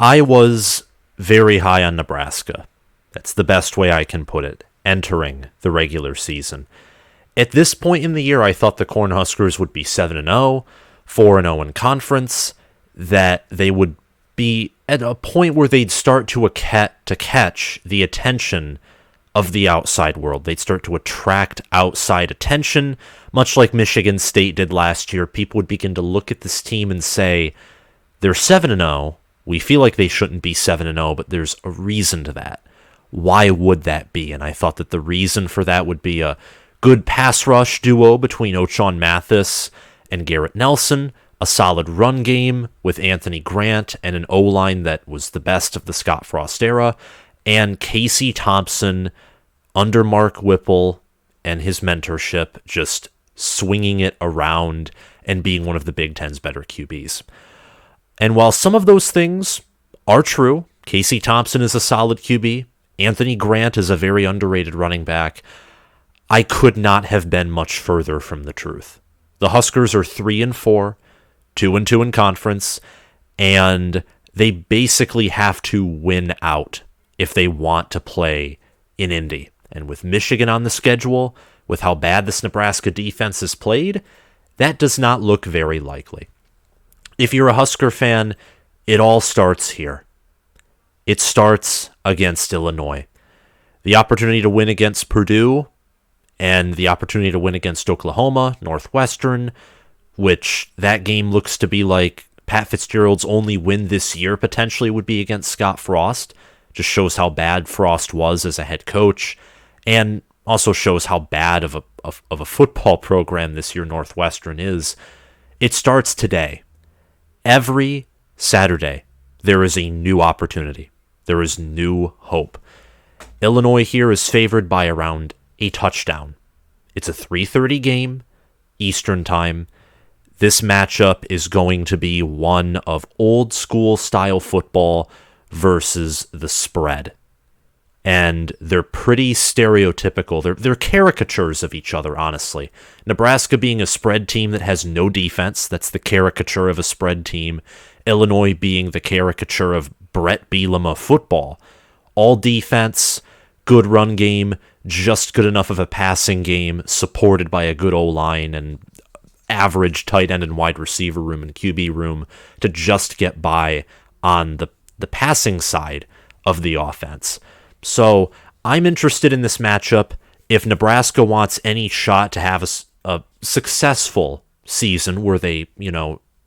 I was very high on Nebraska. That's the best way I can put it, entering the regular season. At this point in the year, I thought the Cornhuskers would be 7-0, 4-0 in conference, that they would be at a point where they'd start to catch the attention of the outside world. They'd start to attract outside attention, much like Michigan State did last year. People would begin to look at this team and say, they're 7-0. We feel like they shouldn't be 7-0, but there's a reason to that. Why would that be? And I thought that the reason for that would be a good pass rush duo between Ochaun Mathis and Garrett Nelson, a solid run game with Anthony Grant, and an O-line that was the best of the Scott Frost era, and Casey Thompson under Mark Whipple and his mentorship just swinging it around and being one of the Big Ten's better QBs. And while some of those things are true, Casey Thompson is a solid QB, Anthony Grant is a very underrated running back, I could not have been much further from the truth. The Huskers are 3-4, 2-2 in conference, and they basically have to win out if they want to play in Indy. And with Michigan on the schedule, with how bad this Nebraska defense has played, that does not look very likely. If you're a Husker fan, it all starts here. It starts against Illinois. The opportunity to win against Purdue and the opportunity to win against Oklahoma, Northwestern, which that game looks to be like Pat Fitzgerald's only win this year potentially would be against Scott Frost. Just shows how bad Frost was as a head coach, and also shows how bad of a football program this year Northwestern is. It starts today. Every Saturday, there is a new opportunity. There is new hope. Illinois here is favored by around a touchdown. It's a 3:30 game, Eastern time. This matchup is going to be one of old school style football versus the spread. And they're pretty stereotypical. They're caricatures of each other, honestly. Nebraska being a spread team that has no defense, that's the caricature of a spread team. Illinois being the caricature of Brett Bielema football. All defense, good run game, just good enough of a passing game, supported by a good O-line and average tight end and wide receiver room and QB room to just get by on the passing side of the offense. So I'm interested in this matchup. If Nebraska wants any shot to have a successful season where they,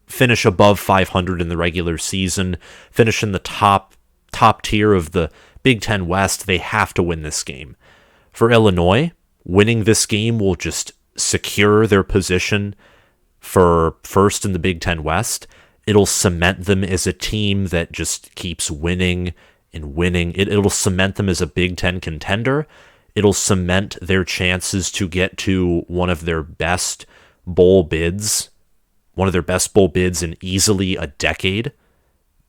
finish above 500 in the regular season, finish in the top tier of the Big Ten West, they have to win this game. For Illinois, winning this game will just secure their position for first in the Big Ten West. It'll cement them as a team that just keeps winning and winning. It'll cement them as a Big Ten contender. It'll cement their chances to get to one of their best bowl bids in easily a decade,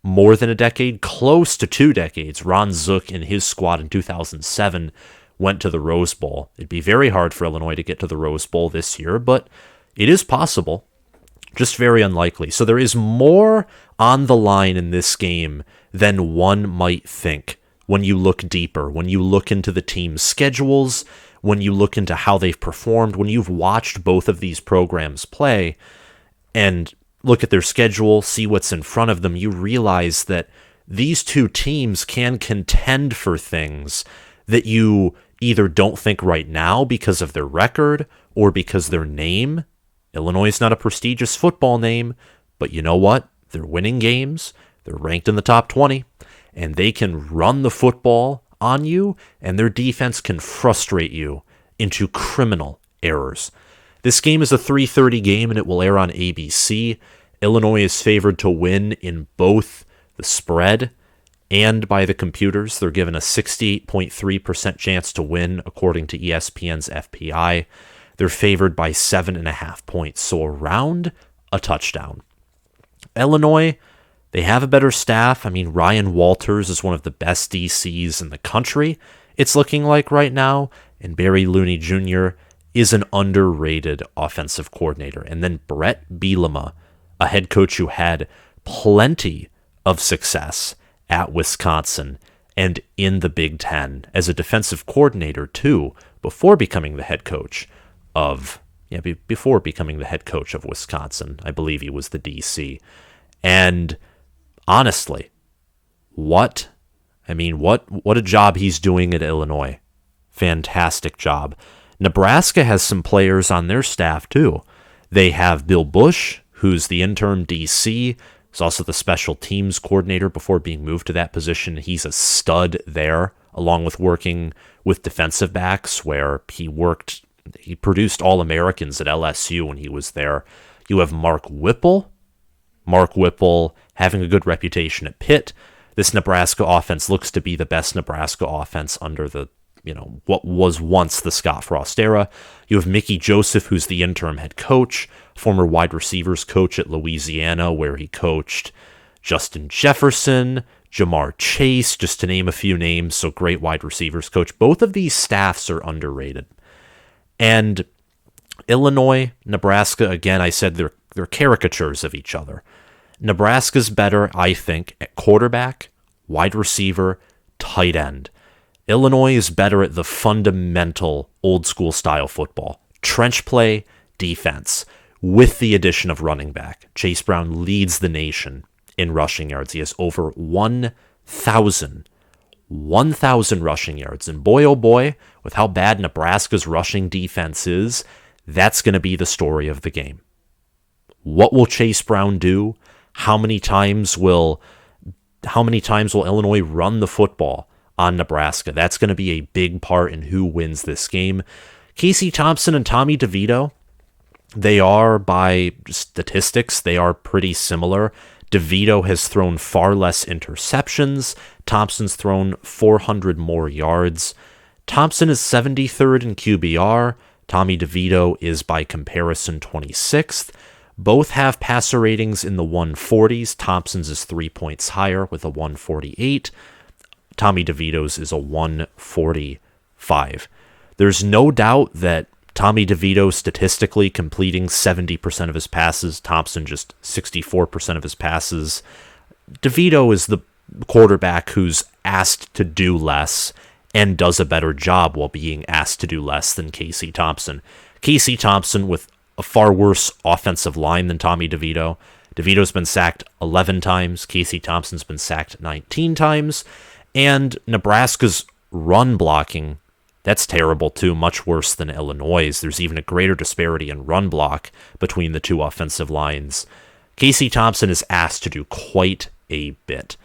more than a decade, close to 2 decades. Ron Zook and his squad in 2007 went to the Rose Bowl. It'd be very hard for Illinois to get to the Rose Bowl this year, but it is possible. Just very unlikely. So there is more on the line in this game than one might think when you look deeper, when you look into the team's schedules, when you look into how they've performed, when you've watched both of these programs play and look at their schedule, see what's in front of them, you realize that these two teams can contend for things that you either don't think right now because of their record or because their name. Illinois is not a prestigious football name, but you know what? They're winning games, they're ranked in the top 20, and they can run the football on you, and their defense can frustrate you into criminal errors. This game is a 3:30 game, and it will air on ABC. Illinois is favored to win in both the spread and by the computers. They're given a 68.3% chance to win, according to ESPN's FPI. They're favored by 7.5 points, so around a touchdown. Illinois, they have a better staff. I mean, Ryan Walters is one of the best DCs in the country, it's looking like right now, and Barry Looney Jr. is an underrated offensive coordinator. And then Brett Bielema, a head coach who had plenty of success at Wisconsin and in the Big Ten as a defensive coordinator too, before becoming the head coach of Wisconsin. I believe he was the DC. And honestly, what a job he's doing at Illinois. Fantastic job. Nebraska has some players on their staff too. They have Bill Bush, who's the interim DC. He's also the special teams coordinator before being moved to that position. He's a stud there, along with working with defensive backs, where he produced All-Americans at LSU when he was there. You have Mark Whipple. Mark Whipple having a good reputation at Pitt. This Nebraska offense looks to be the best Nebraska offense under what was once the Scott Frost era. You have Mickey Joseph, who's the interim head coach, former wide receivers coach at Louisiana, where he coached Justin Jefferson, Jamar Chase, just to name a few names. So great wide receivers coach. Both of these staffs are underrated. And Illinois, Nebraska, again, I said they're caricatures of each other. Nebraska's better, I think, at quarterback, wide receiver, tight end. Illinois is better at the fundamental old-school style football. Trench play, defense, with the addition of running back. Chase Brown leads the nation in rushing yards. He has over 1,000 rushing yards. And boy, oh boy, with how bad Nebraska's rushing defense is, that's going to be the story of the game. What will Chase Brown do? How many times will Illinois run the football on Nebraska? That's going to be a big part in who wins this game. Casey Thompson and Tommy DeVito, they are, by statistics, they are pretty similar. DeVito has thrown far less interceptions. Thompson's thrown 400 more yards. Thompson is 73rd in QBR. Tommy DeVito is, by comparison, 26th. Both have passer ratings in the 140s. Thompson's is 3 points higher with a 148. Tommy DeVito's is a 145. There's no doubt that Tommy DeVito statistically completing 70% of his passes, Thompson just 64% of his passes. DeVito is the quarterback who's asked to do less and does a better job while being asked to do less than Casey Thompson. Casey Thompson with a far worse offensive line than Tommy DeVito. DeVito's been sacked 11 times. Casey Thompson's been sacked 19 times. And Nebraska's run blocking, that's terrible too, much worse than Illinois'. There's even a greater disparity in run block between the two offensive lines. Casey Thompson is asked to do quite a bit.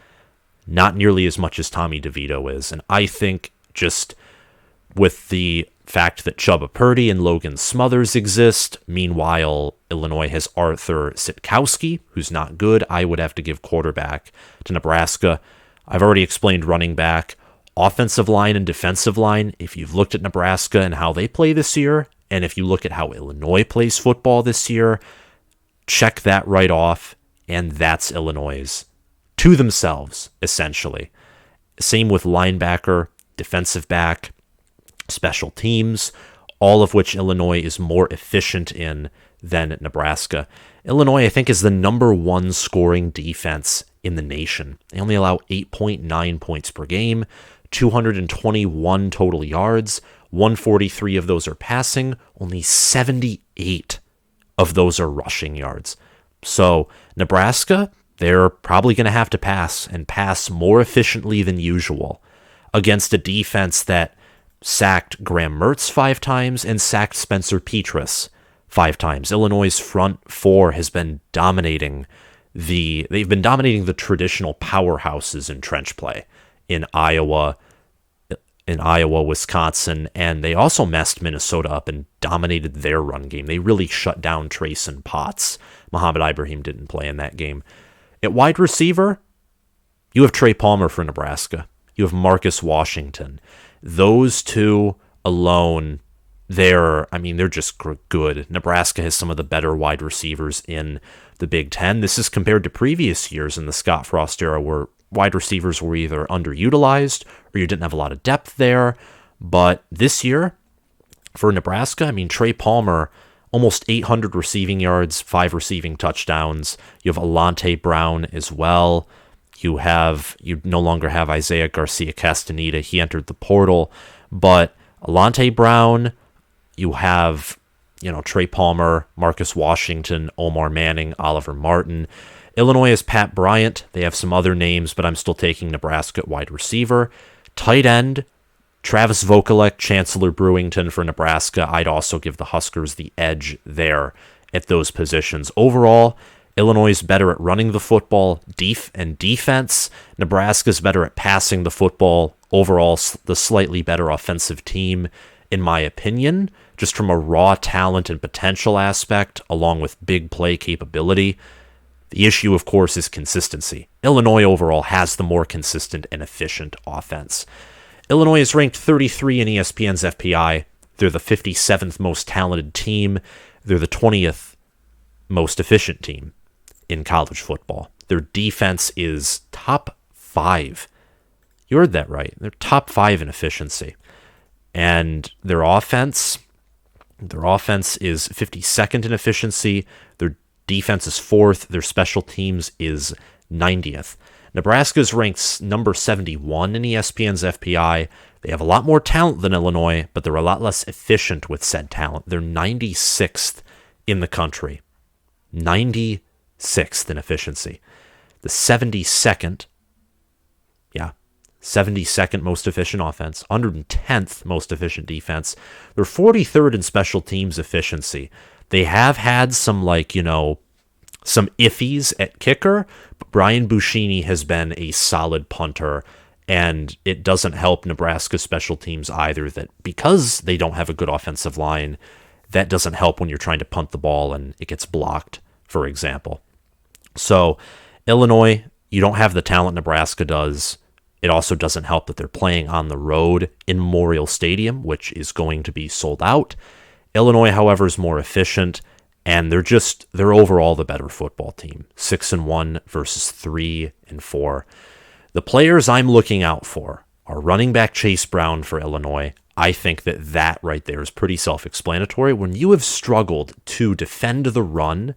Not nearly as much as Tommy DeVito is. And I think just with the fact that Chubba Purdy and Logan Smothers exist, meanwhile, Illinois has Arthur Sitkowski, who's not good, I would have to give quarterback to Nebraska. I've already explained running back. Offensive line and defensive line, if you've looked at Nebraska and how they play this year, and if you look at how Illinois plays football this year, check that right off, and that's Illinois' to themselves, essentially. Same with linebacker, defensive back, special teams, all of which Illinois is more efficient in than Nebraska. Illinois, I think, is the number one scoring defense in the nation. They only allow 8.9 points per game, 221 total yards, 143 of those are passing, only 78 of those are rushing yards. So Nebraska, they're probably going to have to pass and pass more efficiently than usual against a defense that sacked Graham Mertz 5 times and sacked Spencer Petras 5 times. Illinois' front four has been dominating they've been dominating the traditional powerhouses in trench play in Iowa, Wisconsin, and they also messed Minnesota up and dominated their run game. They really shut down Trace and Potts. Muhammad Ibrahim didn't play in that game. At wide receiver, you have Trey Palmer for Nebraska. You have Marcus Washington. Those two alone, they're just good. Nebraska has some of the better wide receivers in the Big Ten. This is compared to previous years in the Scott Frost era where wide receivers were either underutilized or you didn't have a lot of depth there. But this year, for Nebraska, Trey Palmer, almost 800 receiving yards, 5 receiving touchdowns. You have Alante Brown as well. You no longer have Isaiah Garcia Castaneda. He entered the portal, but Alante Brown, you have, Trey Palmer, Marcus Washington, Omar Manning, Oliver Martin. Illinois is Pat Bryant. They have some other names, but I'm still taking Nebraska at wide receiver. Tight end, Travis Vokalek, Chancellor Brewington for Nebraska. I'd also give the Huskers the edge there at those positions. Overall, Illinois is better at running the football and defense. Nebraska's better at passing the football. Overall, the slightly better offensive team, in my opinion, just from a raw talent and potential aspect, along with big play capability. The issue, of course, is consistency. Illinois overall has the more consistent and efficient offense. Illinois is ranked 33 in ESPN's FPI. They're the 57th most talented team. They're the 20th most efficient team in college football. Their defense is top 5. You heard that right. They're top 5 in efficiency. And their offense is 52nd in efficiency. Their defense is 4th. Their special teams is 90th. Nebraska's ranked number 71 in ESPN's FPI. They have a lot more talent than Illinois, but they're a lot less efficient with said talent. They're 96th in the country. 96th in efficiency. The 72nd most efficient offense, 110th most efficient defense. They're 43rd in special teams efficiency. They have had some some iffies at kicker, but Brian Buschini has been a solid punter, and it doesn't help Nebraska special teams either that because they don't have a good offensive line, that doesn't help when you're trying to punt the ball and it gets blocked, for example. So Illinois, you don't have the talent Nebraska does. It also doesn't help that they're playing on the road in Memorial Stadium, which is going to be sold out. Illinois, however, is more efficient, and they're overall the better football team. 6-1 versus 3-4. The players I'm looking out for are running back Chase Brown for Illinois. I think that right there is pretty self-explanatory. When you have struggled to defend the run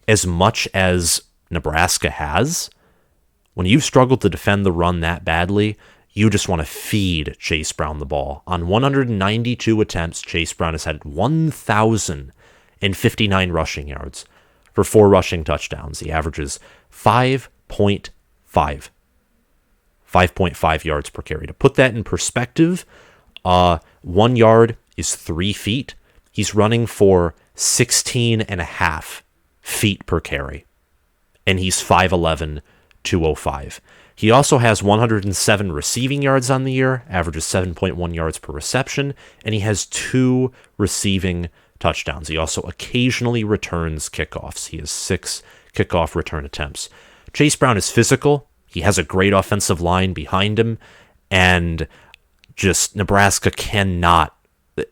as much as Nebraska has, when you've struggled to defend the run that badly, you just want to feed Chase Brown the ball. On 192 attempts, Chase Brown has had 1,059 rushing yards for 4 rushing touchdowns. He averages 5.5 yards per carry. To put that in perspective, 1 yard is 3 feet. He's running for 16.5 feet per carry. And he's 5'11", 205. He also has 107 receiving yards on the year, averages 7.1 yards per reception, and he has 2 receiving touchdowns. He also occasionally returns kickoffs. He has 6 kickoff return attempts. Chase Brown is physical. He has a great offensive line behind him, and just Nebraska cannot.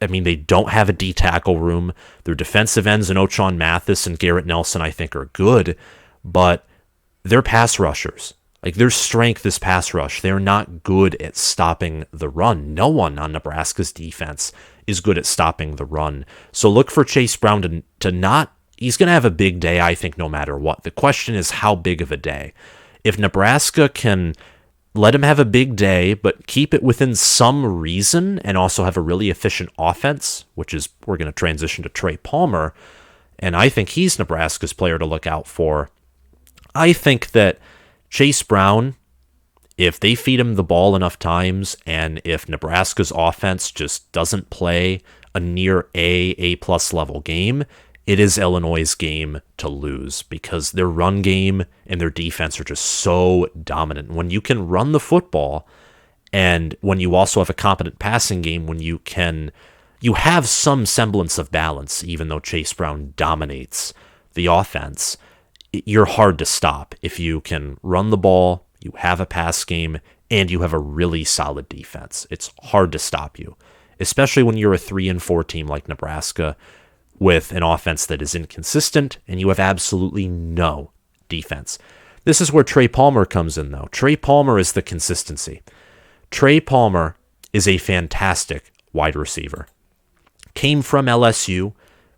They don't have a D tackle room. Their defensive ends in Ochaun Mathis and Garrett Nelson, I think, are good, but they're pass rushers. Their strength is pass rush. They're not good at stopping the run. No one on Nebraska's defense is good at stopping the run. So look for Chase Brown to not. He's going to have a big day, I think, no matter what. The question is how big of a day. If Nebraska can let him have a big day, but keep it within some reason and also have a really efficient offense, which is we're going to transition to Trey Palmer, and I think he's Nebraska's player to look out for. I think that Chase Brown, if they feed him the ball enough times, and if Nebraska's offense just doesn't play a near A-plus level game, it is Illinois' game to lose because their run game and their defense are just so dominant. When you can run the football, and when you also have a competent passing game, when you have some semblance of balance, even though Chase Brown dominates the offense, you're hard to stop if you can run the ball, you have a pass game, and you have a really solid defense. It's hard to stop you, especially when you're a 3-4 team like Nebraska with an offense that is inconsistent and you have absolutely no defense. This is where Trey Palmer comes in, though. Trey Palmer is the consistency. Trey Palmer is a fantastic wide receiver. Came from LSU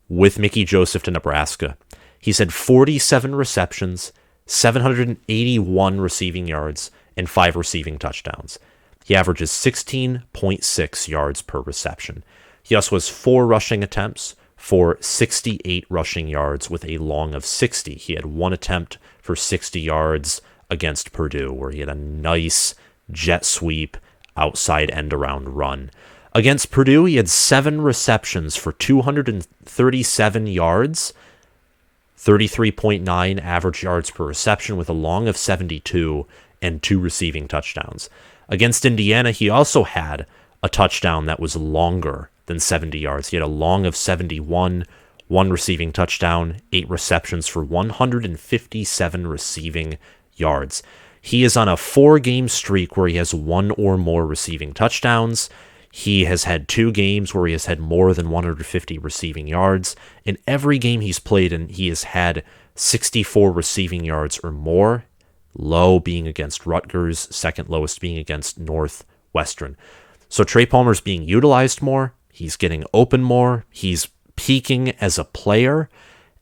with Mickey Joseph to Nebraska. He's had 47 receptions, 781 receiving yards, and 5 receiving touchdowns. He averages 16.6 yards per reception. He also has 4 rushing attempts for 68 rushing yards with a long of 60. He had 1 attempt for 60 yards against Purdue, where he had a nice jet sweep outside end around run. Against Purdue, he had 7 receptions for 237 yards, 33.9 average yards per reception with a long of 72 and 2 receiving touchdowns. Against Indiana, he also had a touchdown that was longer than 70 yards. He had a long of 71, 1 receiving touchdown, 8 receptions for 157 receiving yards. He is on a 4-game streak where he has 1 or more receiving touchdowns. He has had 2 games where he has had more than 150 receiving yards. In every game he's played in, he has had 64 receiving yards or more, low being against Rutgers, second lowest being against Northwestern. So Trey Palmer's being utilized more. He's getting open more. He's peaking as a player.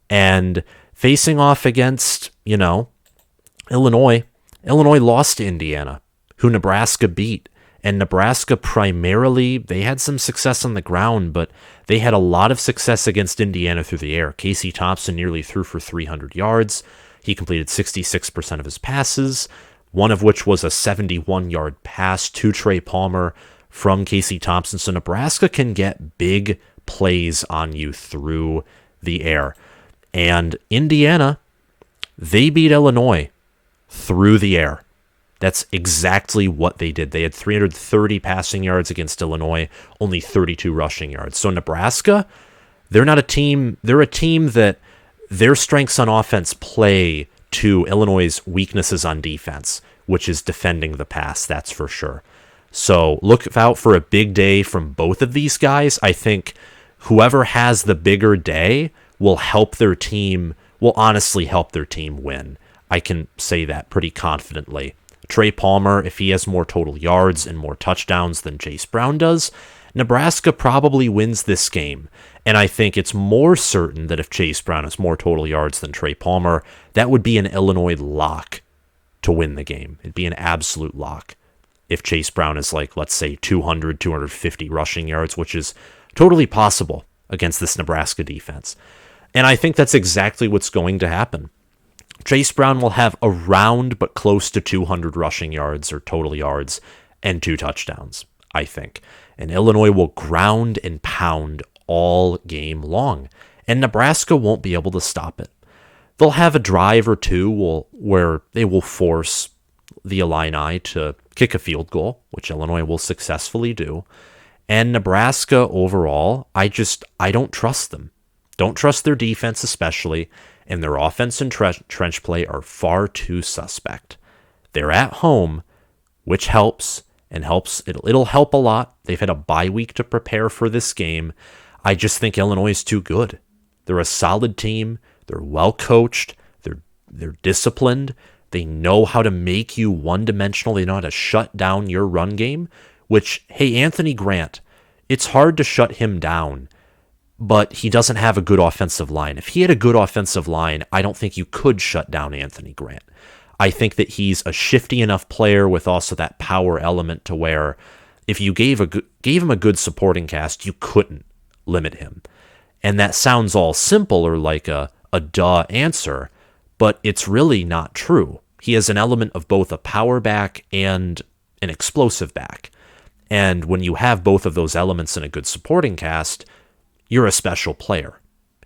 And facing off against, Illinois. Illinois lost to Indiana, who Nebraska beat. And Nebraska primarily, they had some success on the ground, but they had a lot of success against Indiana through the air. Casey Thompson nearly threw for 300 yards. He completed 66% of his passes, one of which was a 71-yard pass to Trey Palmer from Casey Thompson. So Nebraska can get big plays on you through the air. And Indiana, they beat Illinois through the air. That's exactly what they did. They had 330 passing yards against Illinois, only 32 rushing yards. So Nebraska, they're not a team. They're a team that their strengths on offense play to Illinois' weaknesses on defense, which is defending the pass, that's for sure. So look out for a big day from both of these guys. I think whoever has the bigger day will honestly help their team win. I can say that pretty confidently. Trey Palmer, if he has more total yards and more touchdowns than Chase Brown does, Nebraska probably wins this game. And I think it's more certain that if Chase Brown has more total yards than Trey Palmer, that would be an Illinois lock to win the game. It'd be an absolute lock if Chase Brown is let's say 200, 250 rushing yards, which is totally possible against this Nebraska defense. And I think that's exactly what's going to happen. Chase Brown will have around but close to 200 rushing yards or total yards and 2 touchdowns, I think. And Illinois will ground and pound all game long, and Nebraska won't be able to stop it. They'll have a drive or two where they will force the Illini to kick a field goal, which Illinois will successfully do. And Nebraska overall, I don't trust them. Don't trust their defense especially. And their offense and trench play are far too suspect. They're at home, which helps. It'll help a lot. They've had a bye week to prepare for this game. I just think Illinois is too good. They're a solid team. They're well coached. They're disciplined. They know how to make you one-dimensional. They know how to shut down your run game, which, hey, Anthony Grant, it's hard to shut him down. But he doesn't have a good offensive line. If he had a good offensive line, I don't think you could shut down Anthony Grant. I think that he's a shifty enough player with also that power element to where if you gave him a good supporting cast, you couldn't limit him. And that sounds all simple or like a duh answer, but it's really not true. He has an element of both a power back and an explosive back. And when you have both of those elements in a good supporting cast, you're a special player.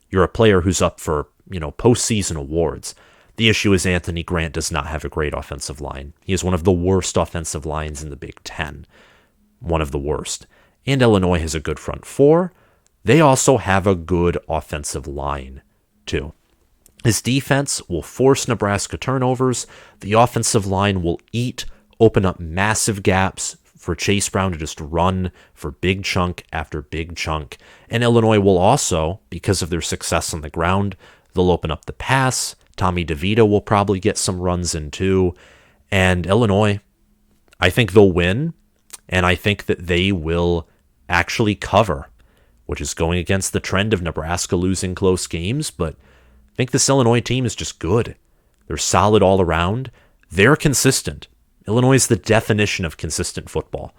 You're a player who's up for, postseason awards. The issue is Anthony Grant does not have a great offensive line. He is one of the worst offensive lines in the Big Ten. One of the worst. And Illinois has a good front four. They also have a good offensive line, too. His defense will force Nebraska turnovers. The offensive line will open up massive gaps for Chase Brown to just run for big chunk after big chunk. And Illinois will also, because of their success on the ground, they'll open up the pass. Tommy DeVito will probably get some runs in too. And Illinois, I think they'll win. And I think that they will actually cover, which is going against the trend of Nebraska losing close games. But I think this Illinois team is just good. They're solid all around. They're consistent. Illinois is the definition of consistent football.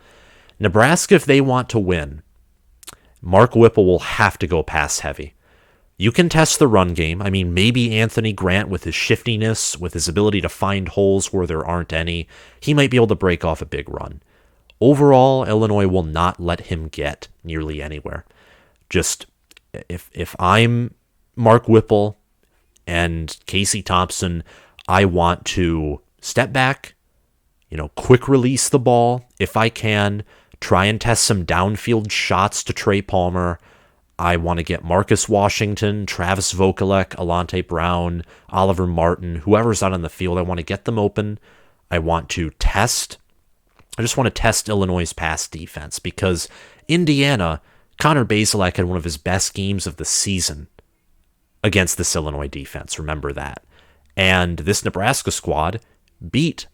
Nebraska, if they want to win, Mark Whipple will have to go pass heavy. You can test the run game. I mean, maybe Anthony Grant, with his shiftiness, with his ability to find holes where there aren't any, he might be able to break off a big run. Overall, Illinois will not let him get nearly anywhere. Just, if I'm Mark Whipple and Casey Thompson, I want to step back, quick release the ball if I can, try and test some downfield shots to Trey Palmer. I want to get Marcus Washington, Travis Vokalek, Alante Brown, Oliver Martin, whoever's out on the field. I want to get them open. I just want to test Illinois' pass defense, because Indiana, Connor Bazelak had one of his best games of the season against this Illinois defense. Remember that. And this Nebraska squad beat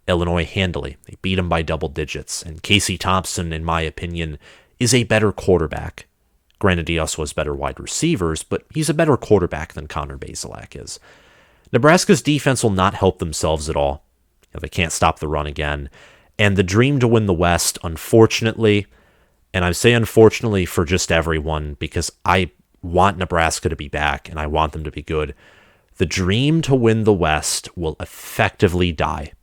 Illinois handily. They beat them by double digits. And Casey Thompson, in my opinion, is a better quarterback. Granted, he also has better wide receivers, but he's a better quarterback than Connor Bazelak is. Nebraska's defense will not help themselves at all. They can't stop the run again. And the dream to win the West, unfortunately, and I say unfortunately for just everyone, because I want Nebraska to be back and I want them to be good, the dream to win the West will effectively die.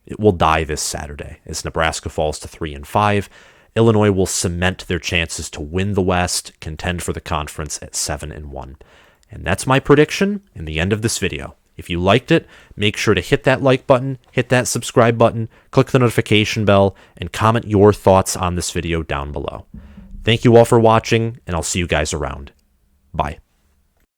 It will die this Saturday as Nebraska falls to 3-5. Illinois will cement their chances to win the West, contend for the conference at 7-1. And that's my prediction in the end of this video. If you liked it, make sure to hit that like button, hit that subscribe button, click the notification bell, and comment your thoughts on this video down below. Thank you all for watching, and I'll see you guys around. Bye.